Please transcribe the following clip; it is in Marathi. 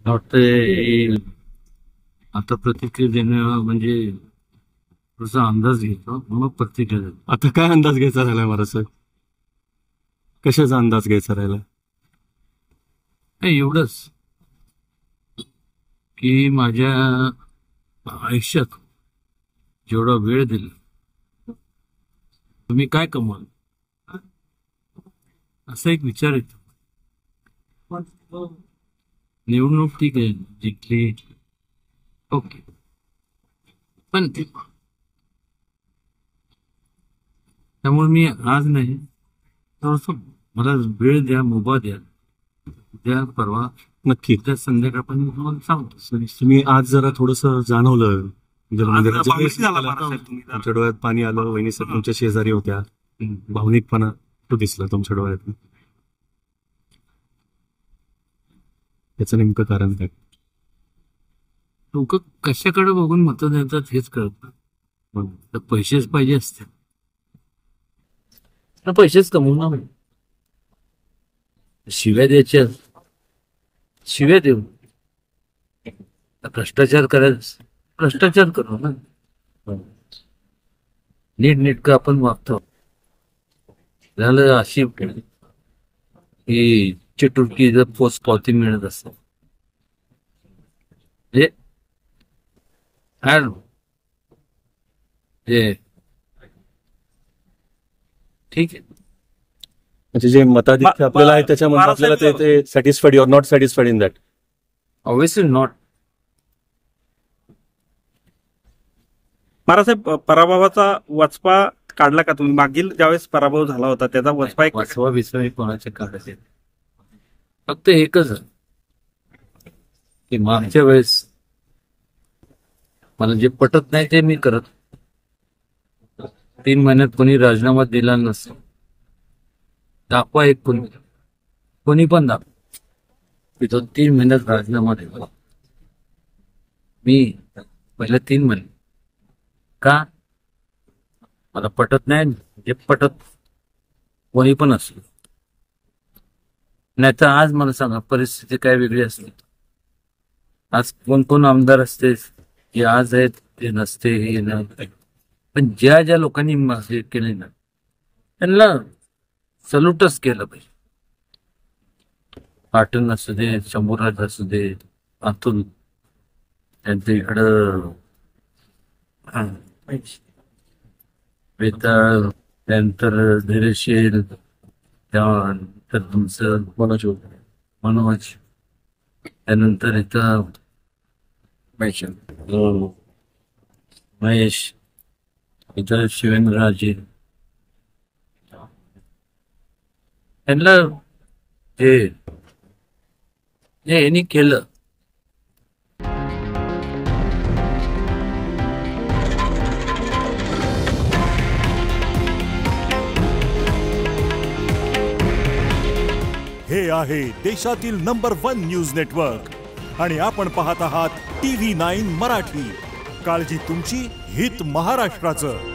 वाटतंय आता प्रतिक्रिया देणं म्हणजे तुझा अंदाज घेतो मग प्रतिक्रिया देतो. आता काय अंदाज घ्यायचा राहिला महाराज साहेब? कशाचा अंदाज घ्यायचा राहिला? नाही एवढंच की माझ्या आयुष्यात जेवढा वेळ दिला तुम्ही काय कमवाल असा एक विचार येतो. निवडणूक ठीक आहे जिंकली ओके, पण त्यामुळे मी आज नाही थोडस मला वेळ द्या, मुभा द्या, उद्या परवा नक्की उद्या संध्याकाळ पण मी तुम्हाला सांगतो. तुम्ही आज जरा थोडस जाणवलं तुमच्या तुमच्या डोळ्यात पाणी आलं. वहिनी साहेब तुमच्या शेजारी होत्या, भावनिकपणा तो दिसला तुमच्या डोळ्यात. याचं नेमकं कारण काय? लोक कशाकडे बघून मतं देतात हेच कळत नाही. तर पैसेच पाहिजे असते तर पैसेच कमवून शिव्या द्यायच्या, शिव्या देऊ. भ्रष्टाचार करायचं, भ्रष्टाचार करू ना. नीटनेटकं आपण वागतो. झालं अशी ही चिटुरकी जर पोच पावती मिळत असत म्हणजे ठीक आहे. म्हणजे जे मताधिक्य आपल्याला आहे त्याच्यामध्ये आपल्याला ते satisfied, your not satisfied in that? Obviously not. महाराजसाहेब, पराभवाचा वचपा काढला का तुम्ही? मागील ज्यावेळेस पराभव झाला होता त्याचा वचपा एक वाचवा विसवा कोणाचे काढायचे. फक्त एकच आहे की मागच्या वेळेस मला जे पटत नाही ते मी करत. 3 महिन्यात कोणी राजीनामा दिला नसतो. दाखवा एक कोणी पण दाखवा की तो 3 महिन्यात राजीनामा दिला. मी पहिल्या 3 महिने का मला पटत नाही. जे पटत कोणी पण असलं नाही तर आज मला सांगा परिस्थिती काय वेगळी असते. आज कोण कोण आमदार असते जे आज आहेत ते नसते हे नाही. पण ज्या ज्या लोकांनी हे केले ना त्यांना सल्यूटच केलं पाहिजे. पाटण असू दे, शंभूराज असू दे, अतुल त्यांच्या इकडं वेताळ, त्यानंतर धैर्यशील, त्यानंतर तुमचं मनोज, त्यानंतर इथं महेश, इथं शिवेंद्रराजे, त्यांना जे यांनी केलं हे आहे देशातील नंबर 1 न्यूज नेटवर्क आणि आपण पाहत आहात TV9 मराठी. काळजी तुमची, हित महाराष्ट्राचं.